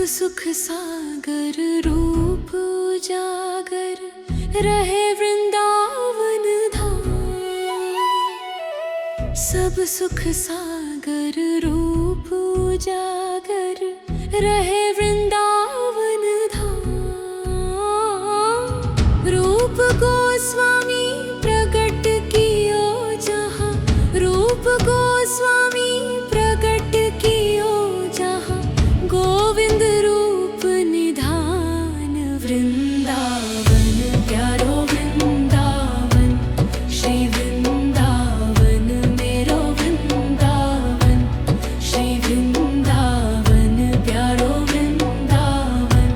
सुख सागर रूप उजागर रहे वृंदावन धाम। सब सुख सागर रूप उजागर रहे वृंदावन धाम। रूप गोस्वामी प्रकट कियो जहाँ, रूप गोस्वामी प्रकट कियो जहाँ, गोविंद रूप निधान वृंदावन प्यारो वृंदावन। श्री वृंदावन मेरो वृंदावन, श्री वृंदावन प्यारो वृंदावन,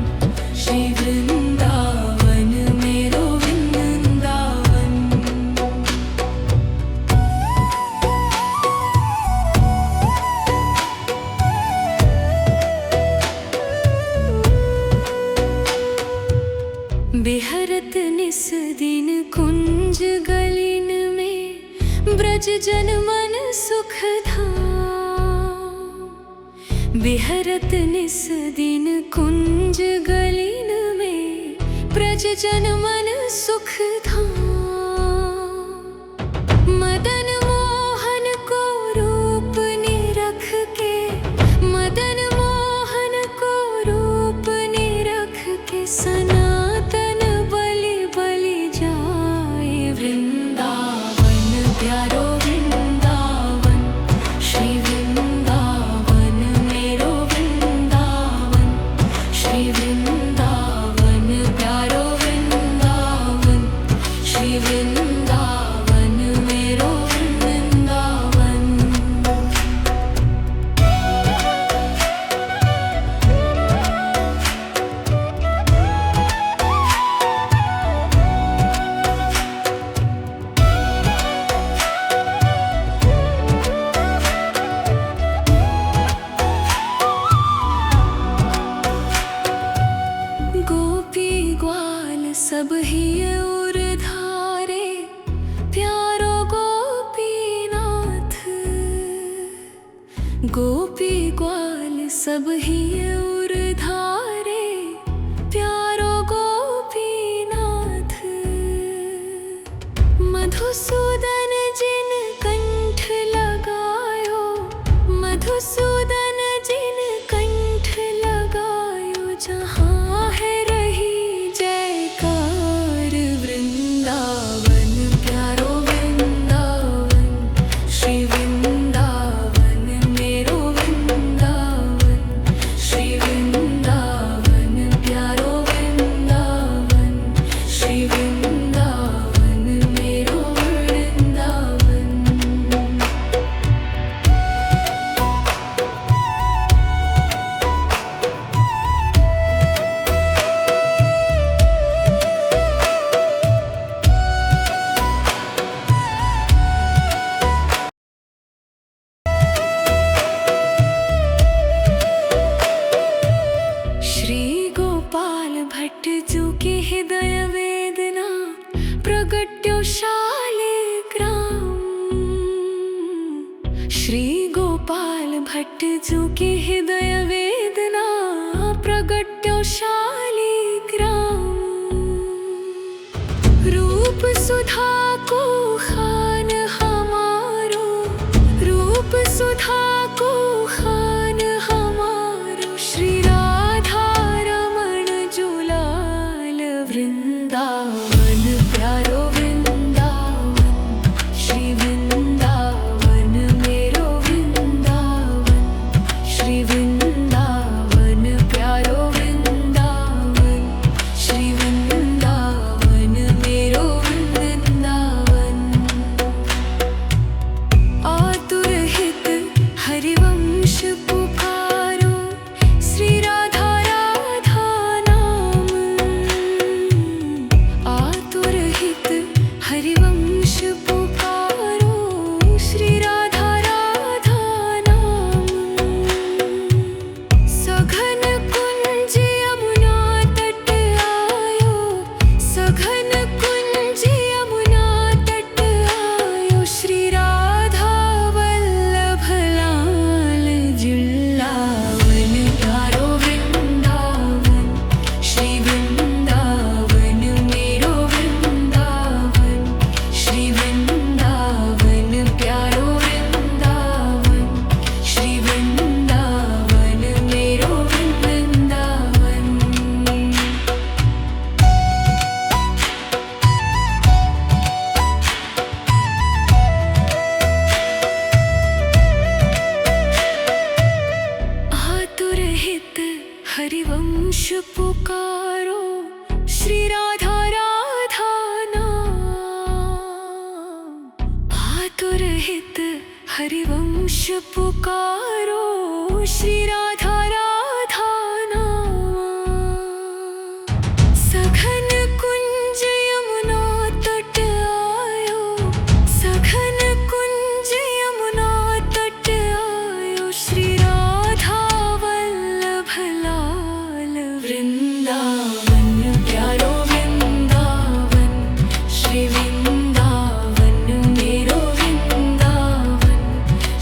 श्री वृंदावन मेरो वृंदावन। बिहरत निस दिन कुंज गलिन में, ब्रज जन मन सुख धाम। बिहरत निस दिन कुंज गलिन में, ब्रज जन मन सुख धाम। मदन मोहन को रूप निरख के, मदन मोहन को रूप निरख के, सनातन बलि बलि जाए वृंदावन प्यारो वृंदावन। श्री वृंदावन मेरो वृंदावन, श्री वृंदावन प्यारो वृंदावन, श्री वृंदावन मेरो वृंदावन। गोपी ग्वाल सब ही उर धारे, प्यारो गोपीनाथ। गोपी ग्वाल सब ही उर धारे, प्यारो गोपीनाथ। मधुसूदन जिन कंठ लगायो, मधुसूदन जिन कंठ लगायो, जहाँ है रही जयकार वृंदावन प्यारो वृंदावन। श्री वृंदावन मेरो वृंदावन, श्री वृंदावन प्यारो वृंदावन, श्री वृंदावन मेरो वृंदावन। श्री गोपाल भट्ट जू की हृदय वेदना, प्रगट्यो शालिग्राम। श्री गोपाल भट्ट जू की हृदय वेदना, प्रगट्यो शालिग्राम। रूप सुधा को खान हमारो, रूप सुधा को खान हमारो। श्री राधा रमण जुलाल वृंदावन प्यारो वृंदावन, श्री वृंदावन मेरो वृंदावन, श्री वृंदावन प्यारो वृंदावन, श्री वृंदावन मेरो वृंदावन। आतुर हित हरिवंश पुकारो, श्री राधा राधा नाम। हरिवंश पुकारो श्री राधा राधा नामा। सघन कुंज यमुना तट आयो, सघन कुंज यमुना तट आयो, श्री राधा वल्लभ लाल वृंदावन प्यारो वृंदावन, श्री वृंदावन मेरो वृंदावन,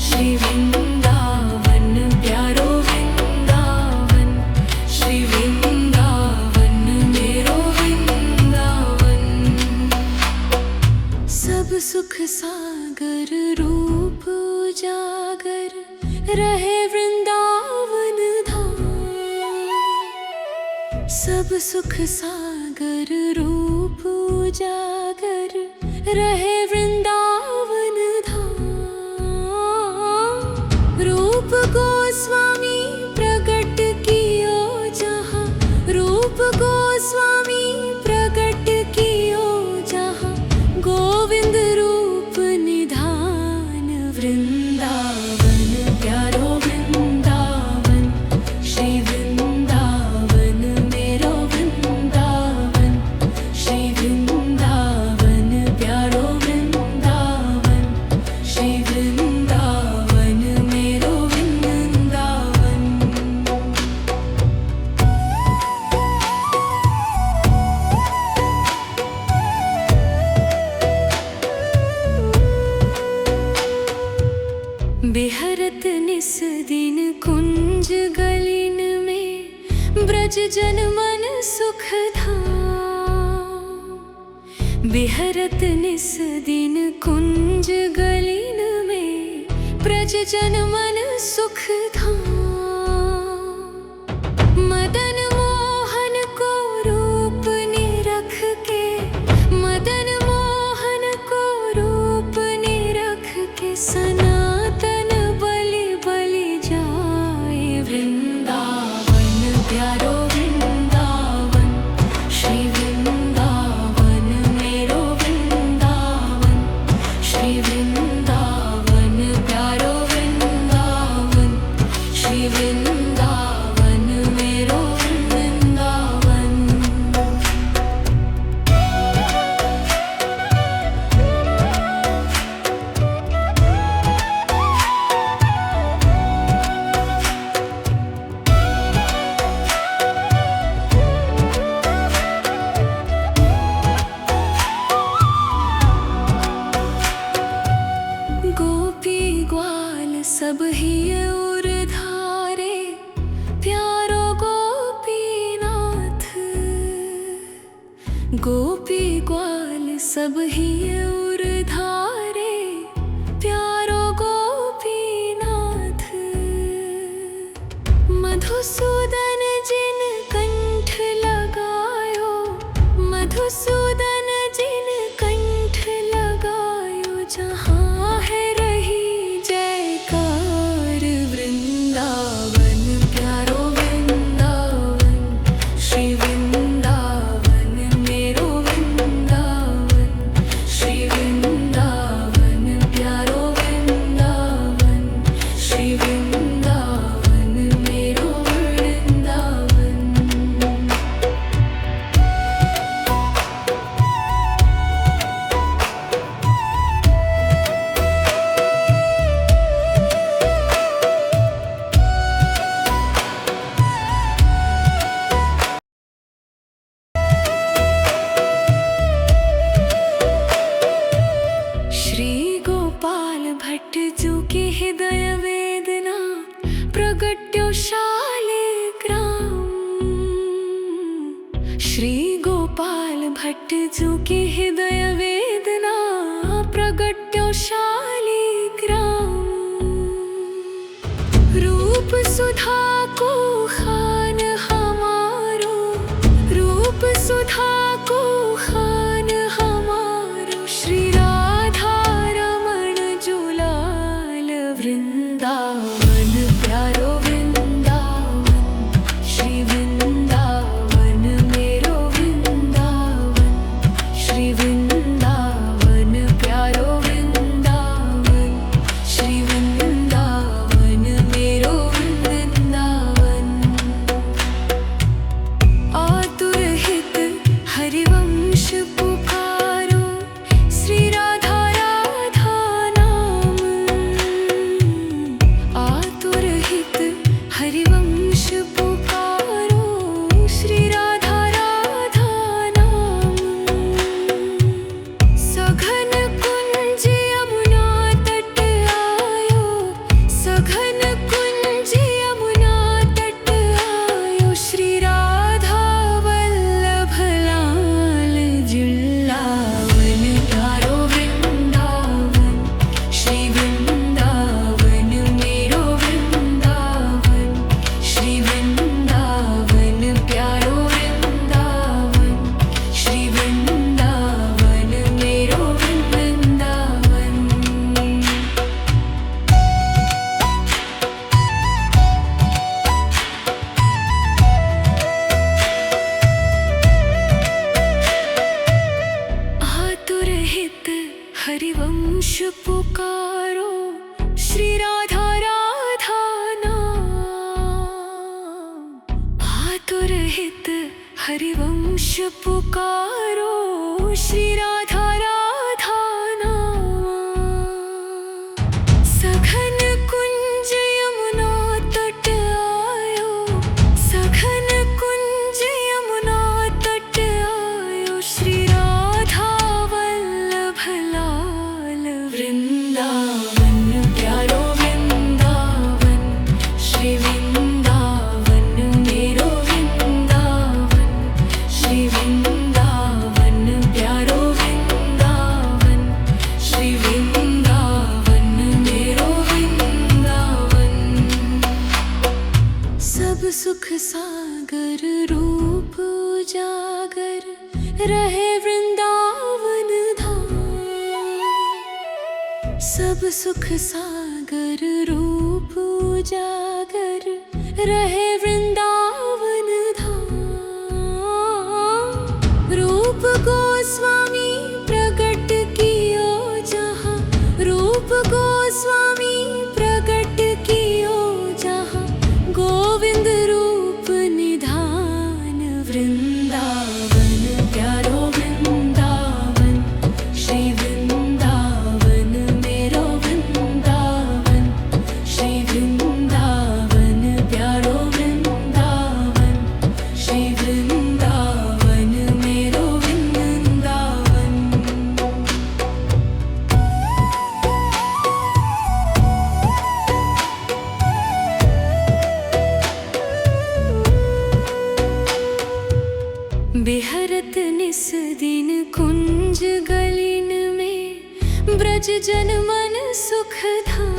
श्री वृंदावन प्यारो वृंदावन, श्री वृंदावन मेरो वृंदावन। सब सुख सागर रूप उजागर रहे वृंदावन धाम। सब सुख सागर रूप उजागर रहे वृंदावन धाम। रूप गोस्वामी प्रगट कियो जहाँ, रूप गोस्वामी प्रगट कियो जहाँ, गोविंद रूप निधान वृंदावन प्यारो वृंदावन, श्री वृंदावन मेरो वृंदावन, श्री वृंदावन प्यारो वृंदावन, श्री वृंदावन मेरो वृंदावन। बिहरत निस दिन कुंज गलिन में, ब्रज जन मन सुख धाम। बिहरत निस दिन कुंज गलिन में, ब्रज जन मन सुख धाम। मदन मोहन को रूप निरख के, मदन मोहन को रूप निरख के, सनातन बलि बलि जाए वृंदावन प्यारो वृंदावन, श्री वृंदावन मेरो वृंदावन, श्री वृंदावन प्यारो वृंदावन, श्री वृंदावन मेरो वृंदावन। गोपी ग्वाल सब ही उर धारे, प्यारो गोपीनाथ। गोपी ग्वाल सब ही उर धारे, प्यारो गोपीनाथ। मधुसूदन जिन कंठ लगायो, मधुसूदन जिन कंठ लगायो, जहाँ है रही जयकार वृंदावन प्यारो वृंदावन, श्री वृंदावन मेरो वृंदावन, श्री वृंदावन प्यारो वृंदावन, श्री वृंदावन मेरो वृंदावन। श्री गोपाल भट्ट जू की हृदय वेदना, प्रगट्यो शालिग्राम। श्री गोपाल भट्ट जू की हृदय वेदना, प्रगट्यो शालिग्राम। रूप सुधा को खान हमारो, रूप सुधा को खान हमारो, श्री राधा रमण जुलाल वृंदावन प्यारो वृंदावन, श्री वृंदावन मेरो वृंदावन, श्री वृंदावन प्यारो वृंदावन। हरिवंश पुकारो, श्री राधा राधा नाम। आतुर हित हरिवंश पुकारो, श्री राधा राधा नाम। सघन कुंज यमुना तट आयो, सघन कुंज यमुना तट आयो, श्री राधा वल्लभ लाल झुलावन। प्यारो वृंदावन, श्री वृंदावन मेरो वृंदावन, श्री वृंदावन प्यारो वृंदावन, श्री वृंदावन मेरो वृंदावन। आतुर हित हरिवंश पुकारो, श्री राधा राधा नाम। आतुर हित हरिवंश पुकारो, श्री राधा राधा नाम। सघन कुंज यमुना तट आयो, सघन कुंज यमुना तट आयो, श्री राधा वल्लभ लाल वृंदावन। प्यारो वृंदावन, श्री वृंदावन मेरो वृंदावन, श्री वृंदावन प्यारो वृंदावन, श्री वृंदावन मेरो वृंदावन। सब सुख सागर रूप उजागर, रहे वृंदावन धाम। सब सुख सागर रूप उजागर, रहे वृंदावन धाम। रूप गोस्वामी प्रगट कियो जहाँ, रूप गोस्वामी प्रगट कियो जहाँ, गोविंद रूप निधान वृंदावन। प्यारो वृंदावन, श्री वृंदावन मेरो वृंदावन, श्री वृंदावन प्यारो वृंदावन, श्री वृंदावन मेरो वृंदावन। बिहरत निस दिन कुंज गलिन में, ब्रज जन मन सुख धाम।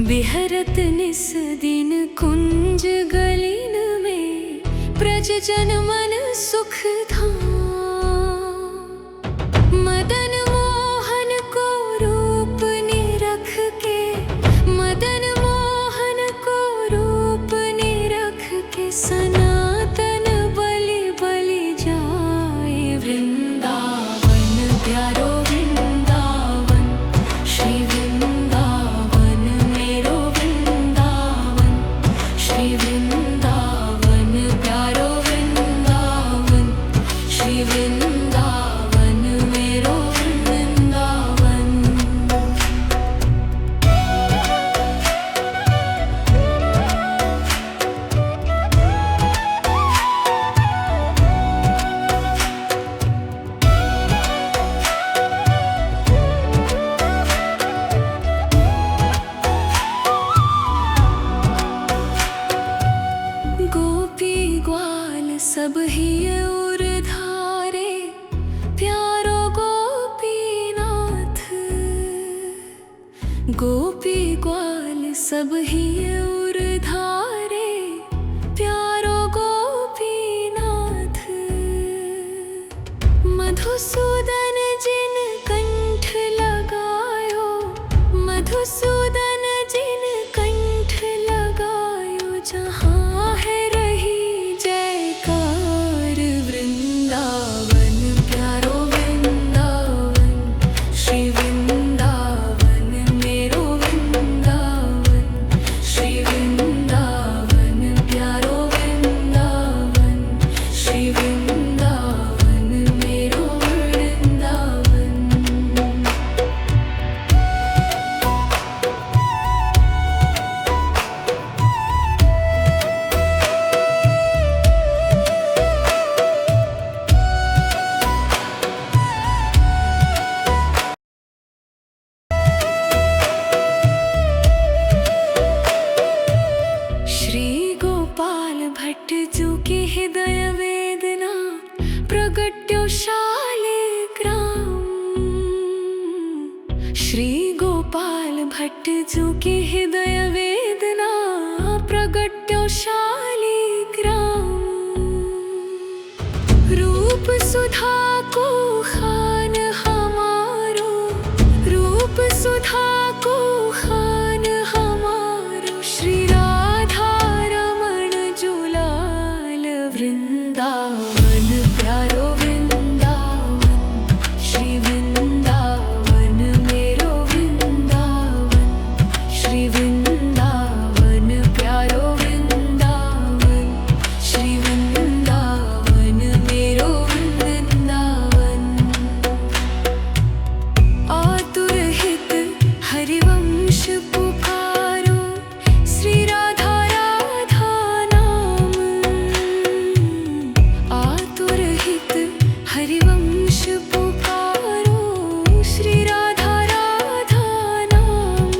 बिहरत निस दिन कुंज गलिन में, ब्रज जन मन सुख धाम। मदन मोहन को रूप निरख के, मदन मोहन को रूप निरख के, सनातन बलि बलि जाए वृंदावन। प्यारो वृंदावन, श्री वृंदावन मेरो वृंदावन, श्री वृंदावन प्यारो वृंदावन, श्री वृंदावन मेरो वृंदावन। गोपी ग्वाल सब ही उर धारे, प्यारो गोपीनाथ। गोपी ग्वाल सब ही उर धारे, प्यारो गोपीनाथ। मधुसूदन जिन कंठ लगायो, मधुसूदन जिन कंठ लगायो, जहाँ है रही जयकार वृंदावन। प्यारो वृंदावन, श्री वृंदावन मेरो वृंदावन, श्री वृंदावन प्यारो वृंदावन, श्री वृंदावन सुधा को खान हमारो, रूप सुधा को खान हमारो। श्री राधा रमण जुलाल वृंदावन प्यारो वृंदावन, श्री वृंदावन मेरो वृंदावन, श्री वृंदावन प्यारो वृंदावन, श्री वृंदावन मेरो वृंदावन। आतुर हित हरिवंश पुकारो, श्री राधा राधा नाम। आतुर हित हरिवंश पुकारो, श्री राधा राधा नाम।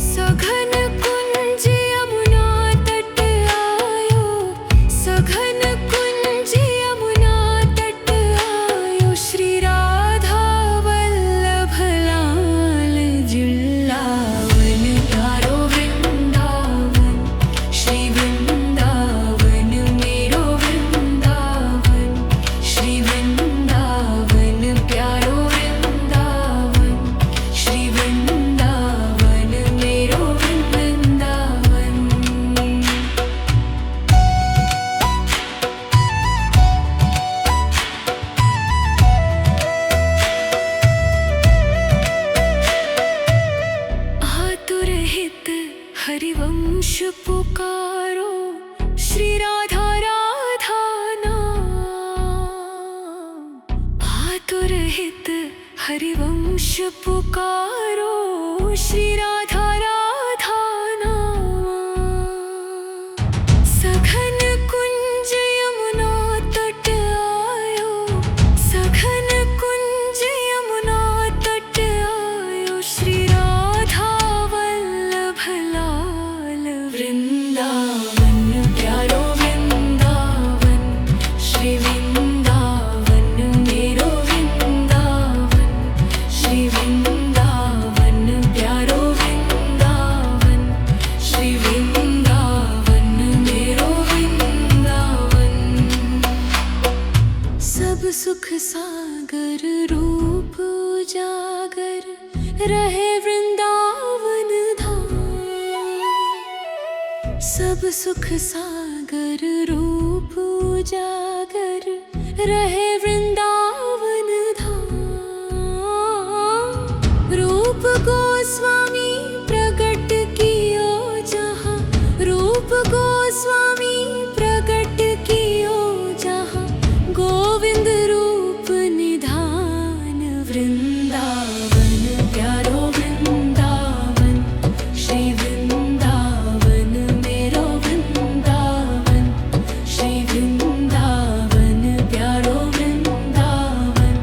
सघन कुंज यमुना तट आयो, सघन कुंज यमुना तट आयो। श्री राधा वल्लभ लाल जुलावन प्यारो वृंदावन, श्री वृंदावन मेरो वृंदावन, श्री वृंदावन प्यारो वृंदावन, श्री वृंदावन मेरो वृंदावन। आतुर हित हरिवंश पुकारो, श्री राधा राधा नाम। आतुर हित हरिवंश पुकारो, श्री राधा राधा नाम। सघन कुंज यमुना तट आयो, सघन कुंज यमुना तट आयो। श्री राधा वल्लभ लाल वृंदावन प्यारो वृंदावन, श्री वृंदावन मेरो वृंदावन, श्री वृंदावन प्यारो वृंदावन, श्री वृंदावन मेरो वृंदावन। सब सुख सागर रूप उजागर, रहे वृंदावन धाम। सब सुख सागर रूप उजागर, रहे वृंदावन धाम। रूप गोस्वामी प्रगट कियो जहाँ, रूप गोस्वामी प्रगट कियो जहाँ। गोविंद रूप निधान वृंदावन प्यारो वृंदावन, श्री वृंदावन मेरो वृंदावन, श्री वृंदावन प्यारो वृंदावन,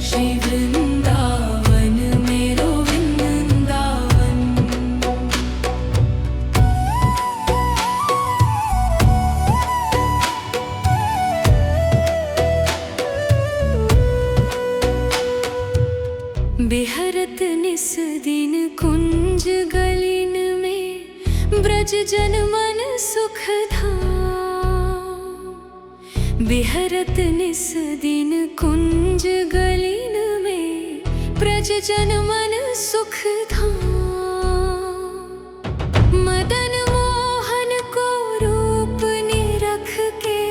श्री वृंदावन मेरो वृंदावन। बिहरत निस दिन कुंज गलिन में, ब्रज जन मन सुख धाम। बिहरत निस दिन कुंज गलिन में, ब्रज जन मन सुख धाम। मदन मोहन को रूप निरख के,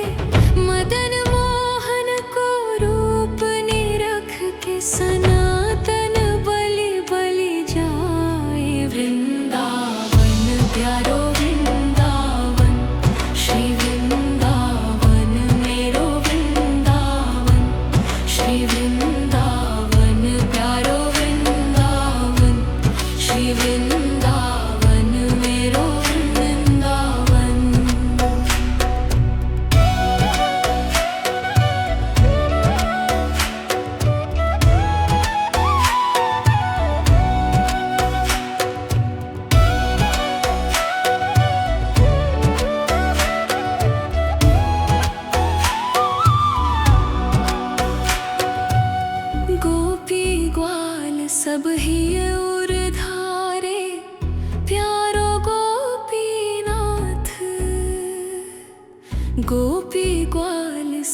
मदन मोहन को रूप निरख के। सनातन बलि बलि जाए वृंदावन प्यारो वृंदावन, श्री वृंदावन मेरो वृंदावन, श्री वृंदावन प्यारो वृंदावन, श्री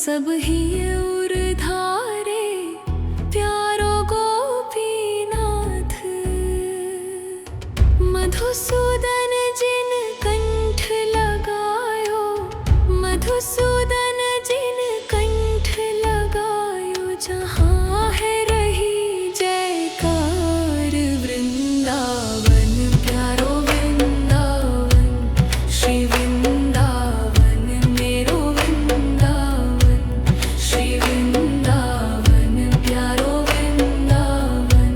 सब ही उर्धारे प्यारो गोपीनाथ। मधुसूदन जिन कंठ लगायो, मधुसूदन जिन कंठ लगायो, जहाँ है रही जयकार वृंदावन प्यारो वृंदावन, श्री वृंदावन मेरो वृंदावन, श्री वृंदावन प्यारो वृंदावन,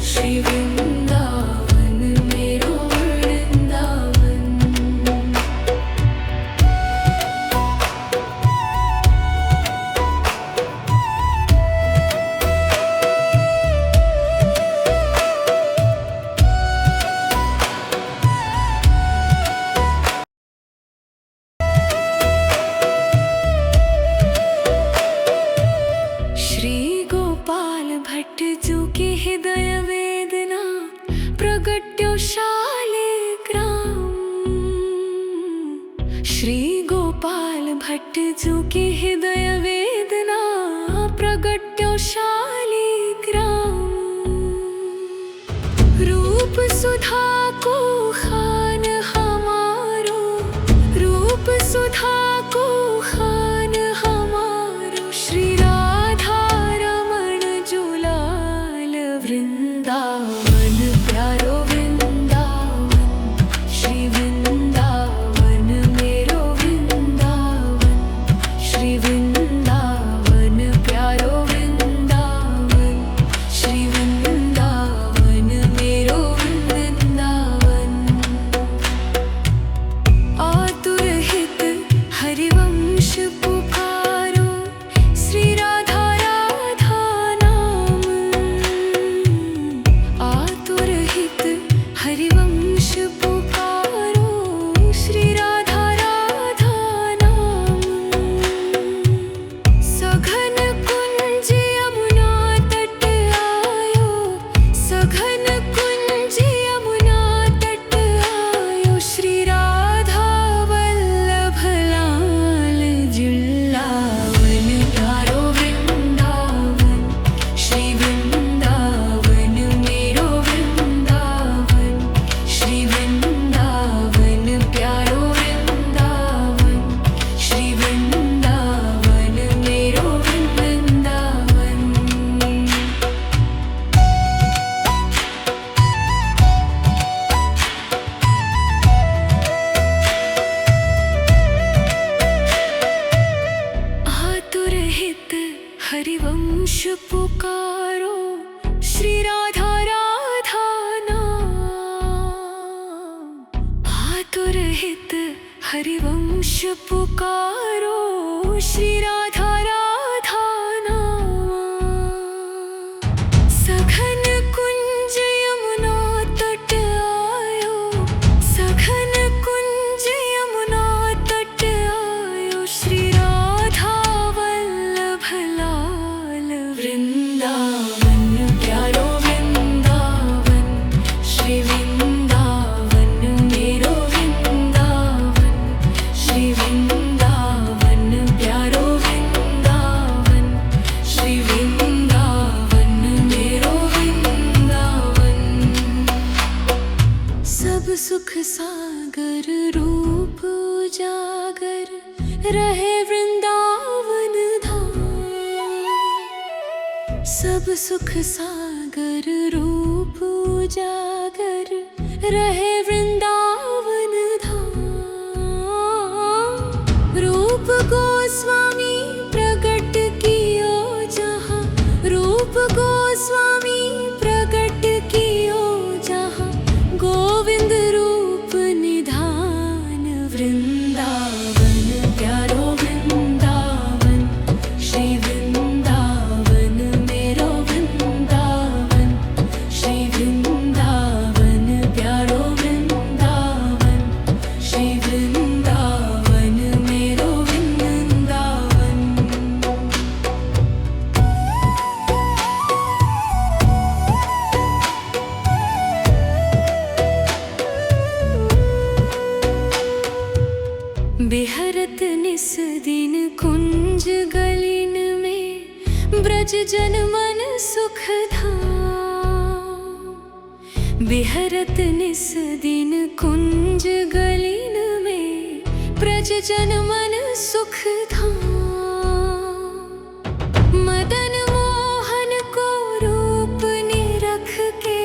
श्री वृंदावन मेरो वृंदावन। श्री गोपाल भट्ट जू के हृदय वेदना प्रगट्यो शालिग्राम। श्री गोपाल भट्ट जू के हृदय वेदना प्रगट्यो शालिग्राम। रूप सुधा को खान हमारो, रूप सुधा को खान हमारो, श्री राधा रमण जुलाल वृंदावन प्यारो वृंदावन, श्री वृंदावन मेरो वृंदावन, श्री वृंदावन प्यारो वृंदावन, श्री वृंदावन मेरो वृंदावन। आतुर हित हरिवंश पुकारो, श्री राधा राधा नाम। आतुर हित हरिवंश पुकारो, श्री राधा राधा नाम। सघन कुंज यमुना तट आयो, सघन कुंज यमुना तट आयो, श्री राधा वल्लभ लाल जुलावन प्यारो वृंदावन, श्री वृंदावन मेरो वृंदावन, श्री वृंदावन प्यारो वृंदावन, श्री वृंदावन मेरो वृंदावन। आतुर हित हरिवंश पुकारो, श्री राधा राधा नाम। आतुर हित हरिवंश पुकारो, श्री राधा राधा नाम। सघन कुंज यमुना तट आयो, सघन कुंज यमुना तट आयो, श्री राधा वल्लभ लाल वृंदावन प्यारो वृंदावन, श्री वृंदावन मेरो वृंदावन, श्री वृंदावन प्यारो वृंदावन, श्री वृंदावन मेरो वृंदावन। सब सुख सागर रूप उजागर रहे वृंदावन धाम। सब सुख सागर रूप उजागर रहे वृंदावन धाम। रूप गोस्वामी प्रगट कियो जहाँ, रूप गोस्वामी प्रगट कियो जहाँ, गोविंद रूप निधान वृंदावन प्यारो वृंदावन, श्री वृंदावन मेरो वृंदावन, श्री वृंदावन प्यारो वृंदावन। ब्रज जन मन सुख धाम। बिहरत निस दिन कुंज गलिन में, ब्रज जन मन सुख धाम। मदन मोहन को रूप निरख के,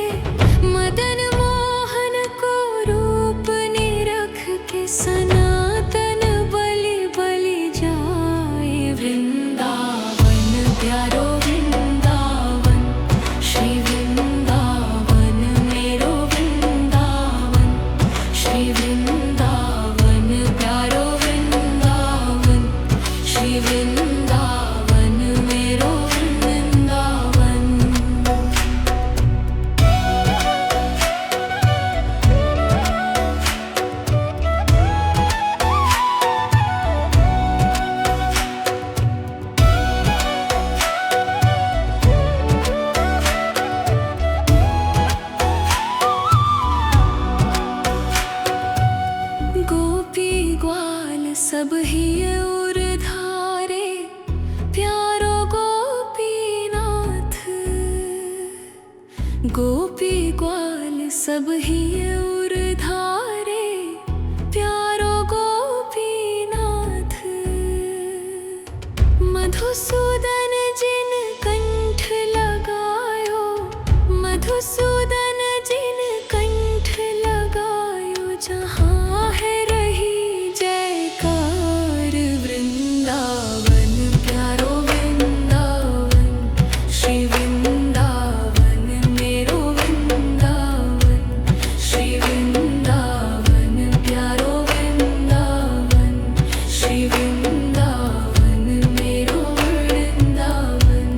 मदन मोहन को रूप निरख के, सनातन बलि बलि जाए वृंदावन। प्यारो वृंदावन, श्री वृंदावन मेरो वृंदावन, श्री वृंदावन प्यारो वृंदावन, श्री वृंदावन मेरो वृंदावन। गोपी ग्वाल सब ही उर धारे, प्यारो गोपीनाथ। गोपी ग्वाल सब ही उर धारे, प्यारो गोपीनाथ। मधुसूदन जिन कंठ लगायो, मधुसूदन जिन कंठ लगायो, जहाँ है रही जयकार वृंदावन। प्यारो वृंदावन, श्री वृंदावन मेरो वृंदावन, श्री वृंदावन प्यारो वृंदावन, श्री वृंदावन मेरो वृंदावन।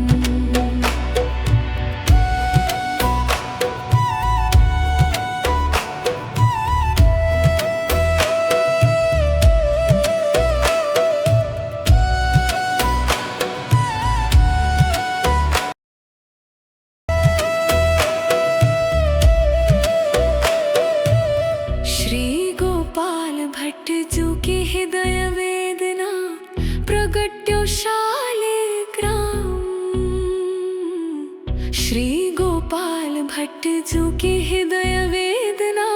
श्री गोपाल भट्ट जू की हृदय वेदना, प्रगट्यो शालिग्राम। श्री गोपाल भट्ट जू की हृदय वेदना,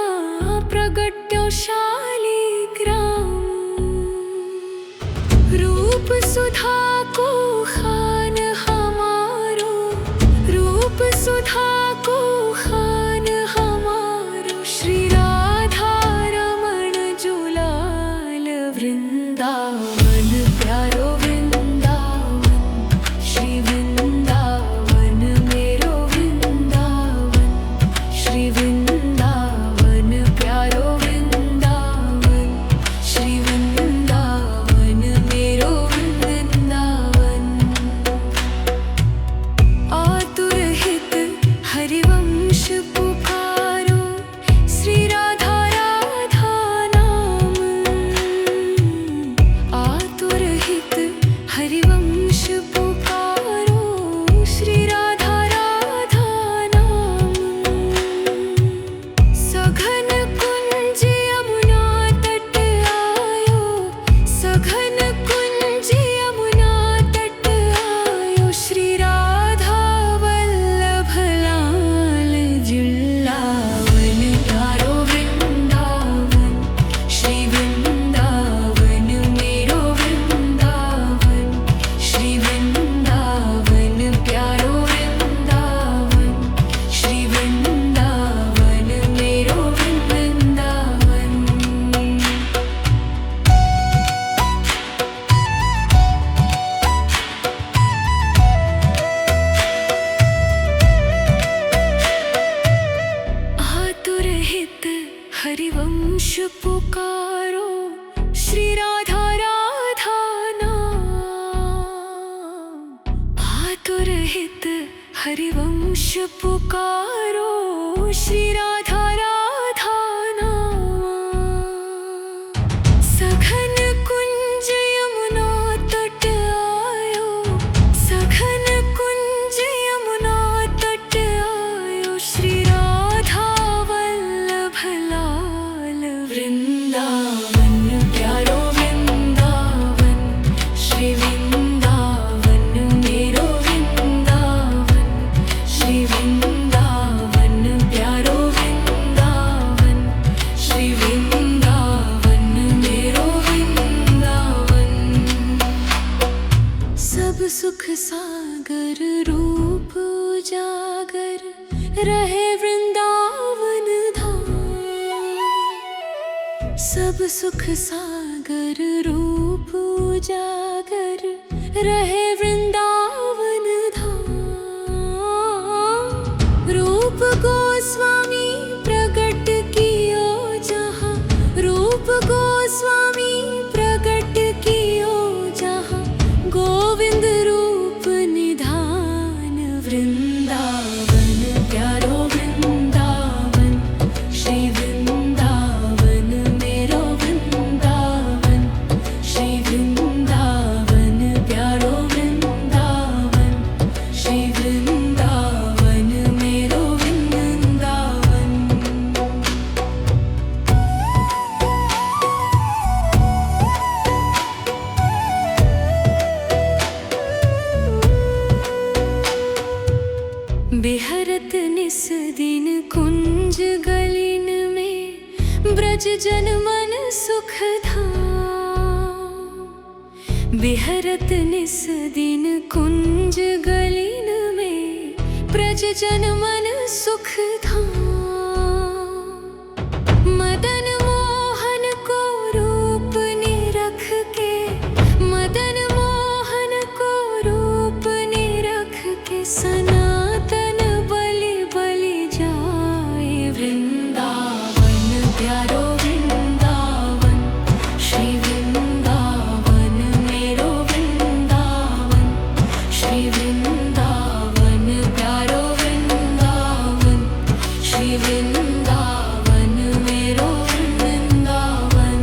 प्रगट्यो शालिग्राम। रूप सुधा को खान हमारो, रूप सुधा को खान हमारो, श्री राधा रमण जुलाल वृंदावन। प्यारो वृंदावन, श्री वृंदावन मेरो वृंदावन, श्री वृंदावन प्यारो वृंदावन, श्री वृंदावन मेरो वृंदावन। आतुर हित हरिवंश पुकारो, श्री राधा राधा नाम। आतुर हित हरिवंश पुकारो, श्री राधा राधा नाम। सघन कुंज यमुना तट आयो, सघन कुंज यमुना तट आयो, श्री राधा वल्लभ लाल जुलावन। प्यारो वृंदावन, श्री वृंदावन मेरो वृंदावन, श्री वृंदावन प्यारो वृंदावन, श्री वृंदावन मेरो वृंदावन। आतुर हित हरिवंश पुकारो, श्री राधा राधा नाम। आतुर हित हरिवंश पुकारो, श्री राधा राधा नाम। सघन कुंज यमुना तट आयो, सघन कुंज यमुना तट आयो, श्री राधा वल्लभ लाल वृंदावन। प्यारो वृंदावन, श्री वृंदावन मेरो वृंदावन। सब सुख सागर रूप उजागर रहे वृंदावन धाम। सब सुख सागर रूप उजागर रहे वृंदावन धाम। रूप गोस्वामी प्रकट कियो जहाँ, रूप गोस्वामी प्रकट कियो जहाँ, गोविंद रूप निधान वृंदावन प्यारो वृंदावन। श्री वृंदावन मेरो वृंदावन, श्री वृंदावन प्यारो वृंदावन, श्री वृंदावन मेरो वृंदावन। बिहरत निस दिन कुंज गलिन में, ब्रज जन मन सुख धाम। बिहरत निस दिन कुंज गलिन में, ब्रज जन मन सुख धाम। मदन मोहन को रूप निरख के, मदन मोहन को रूप निरख के, सनातन बलि बलि जाए वृंदावन प्यारो वृंदावन। श्री वृंदावन मेरो वृंदावन, श्री वृंदावन प्यारो वृंदावन, श्री वृंदावन मेरो वृंदावन।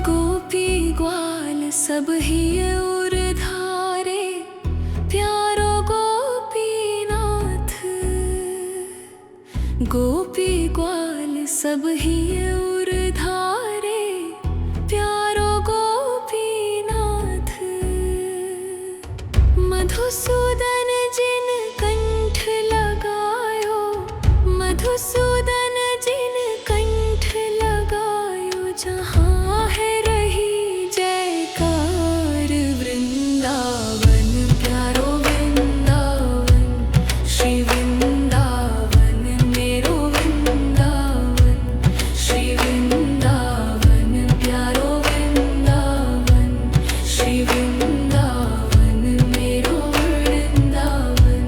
गोपी ग्वाल सब ही उर धारे, प्यारो गोपीनाथ। गोपी ग्वाल सब ही उर धारे, प्यारो गोपीनाथ। मधुसूदन जिन कंठ लगायो, मधुसूदन जिन कंठ लगायो, जहाँ है रही जयकार वृंदावन प्यारो वृंदावन। श्री वृंदावन मेरो वृंदावन, श्री वृंदावन प्यारो वृंदावन, श्री वृंदावन मेरो वृंदावन।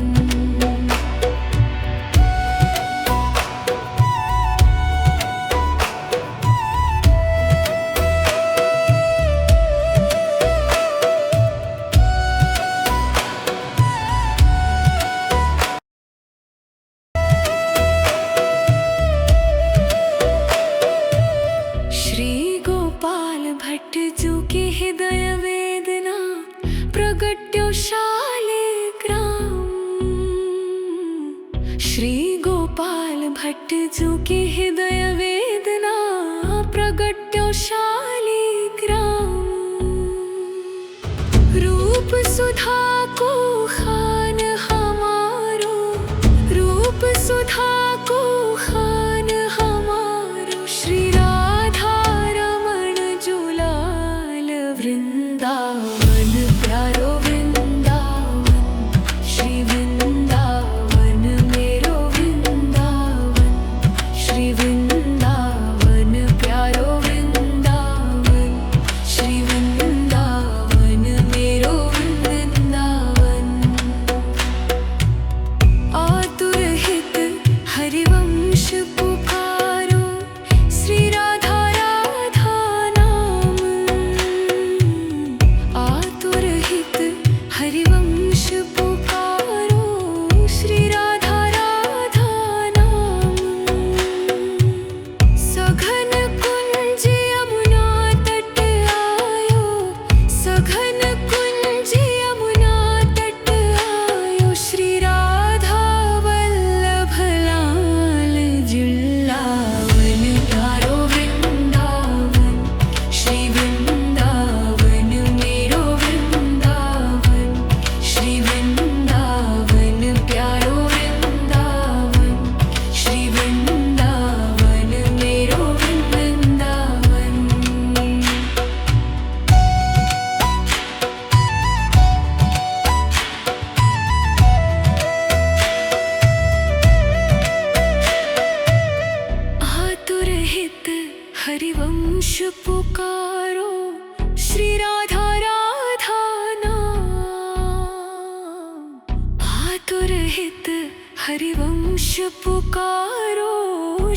श्री गोपाल भट्ट जू की हृदय वेदना, प्रगट्यो शालिग्राम। श्री गोपाल भट्ट जू की हृदय वेदना, प्रगट्यो शालिग्राम। रूप सुधा को खान हमारो, रूप सुधा को खान हमारो। श्री राधा रमण जुलाल वृंदावन प्यारो वृंदावन, श्री वृंदावन मेरो वृंदावन, श्री वृंदावन प्यारो वृंदावन, श्री वृंदावन मेरो वृंदावन। हरिवंश पुकारो, श्री राधा राधा नाम। आतुर हित हरिवंश पुकारो,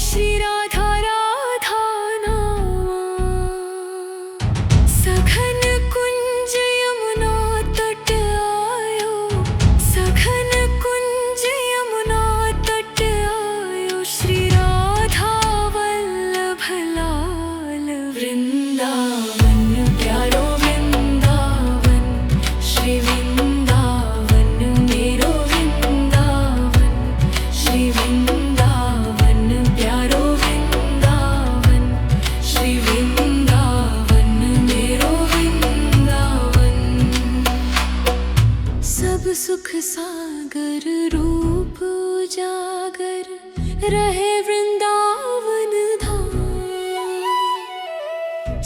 श्री राधा राधा नाम। सघन कुंज यमुना तट आयो, सघन कुंज यमुना तट आयो, श्री राधा वल्लभ लाल। वृंदावन प्यारो वृंदावन, श्री वृंदावन मेरो वृंदावन, श्री वृंदावन प्यारो वृंदावन, श्री वृंदावन मेरो वृंदावन। सब सुख सागर रूप उजागर, रहे वृंदावन धाम।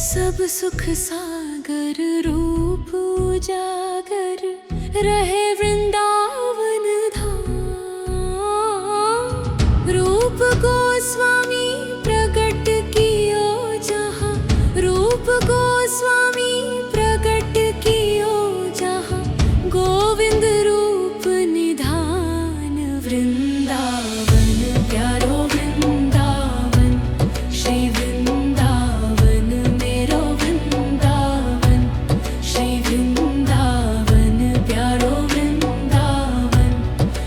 सब सुख सागर रूप उजागर, रहे वृंदावन धाम। रूप गोस्वामी प्रगट कियो जहाँ, रूप गोस्वामी प्रगट कियो जहाँ, गोविंद रूप निधान। वृंदावन प्यारो वृंदावन, श्री वृंदावन मेरो वृंदावन, श्री वृंदावन प्यारो वृंदावन,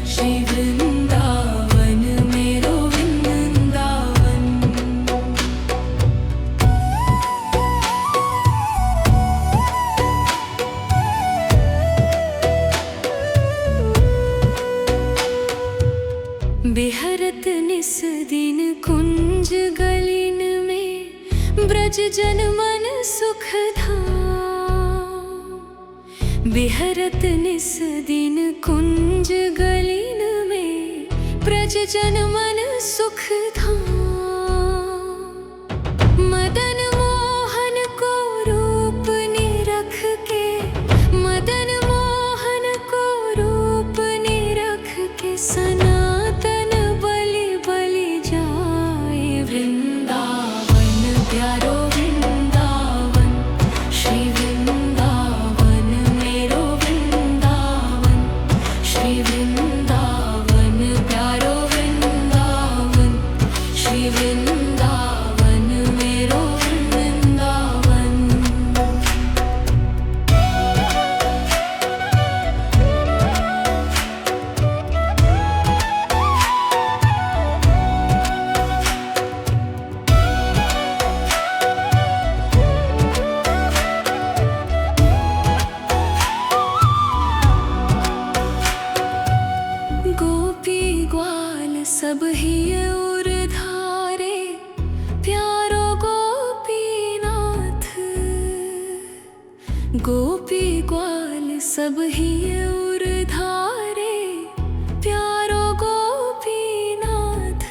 श्री वृंदावन मेरो वृंदावन। बिहरत निस दिन कुंज गलिन में, ब्रज जन मन सुख धाम। बिहरत निस दिन कुंज गलिन में, ब्रज जन मन सुख धाम। मदन मोहन को रूप निरख के, मदन मोहन को रूप निरख के, सनातन बलि बलि जाए। वृंदावन प्यारो वृंदावन, श्री वृंदावन मेरो वृंदावन, श्री वृंदावन प्यारो वृंदावन, श्री वृंदावन मेरो वृंदावन। गोपी ग्वाल सब ही उर धारे, प्यारो गोपीनाथ। गोपी ग्वाल सब ही उर धारे, प्यारो गोपीनाथ।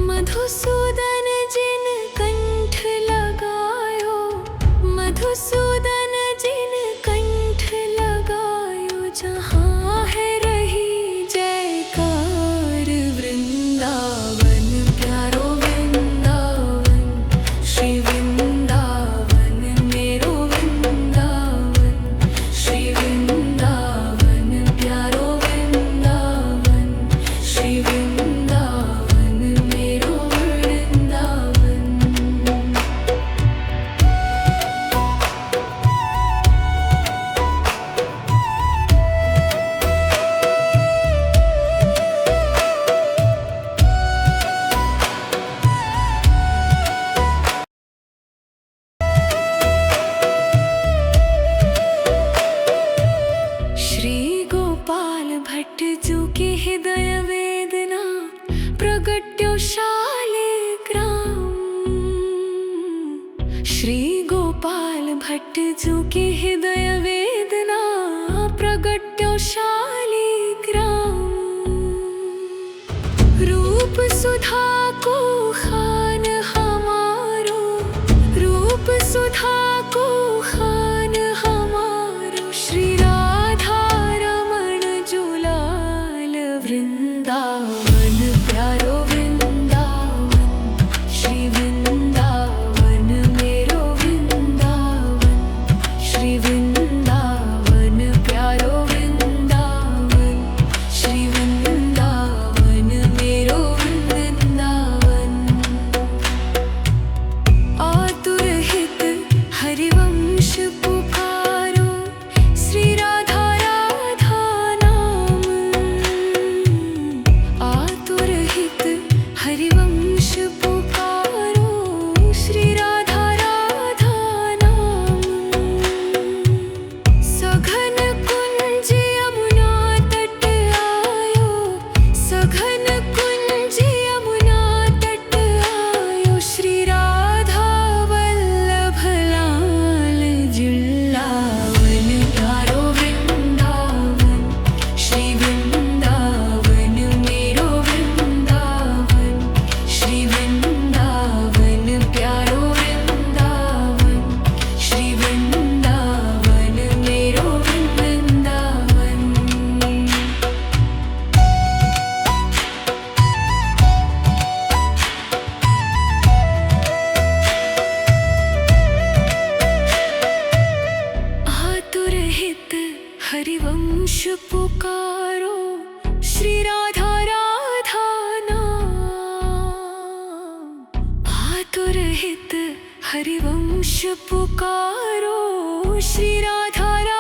मधुसूदन जिन कंठ लगायो, मधुसूदन जिन कंठ लगायो, जहाँ है रही जयकार। वृंदावन प्यारो वृंदावन, श्री वृंदावन मेरो वृंदावन, श्री वृंदावन प्यारो वृंदावन, श्री वृंदावन मेरो वृंदावन। श्री गोपाल भट्ट जू की हृदय वेदना, प्रगट्यो शालिग्राम। श्री गोपाल भट्ट जू की हृदय वेदना, प्रगट्यो शालिग्राम। रूप सुधा को खान हमारो, रूप सुधा को खान हमारो, श्री राधा रमण जुलाल। वृंदावन प्यारो वृंदावन, श्री आतुर हित हरिवंश पुकारो, श्री राधा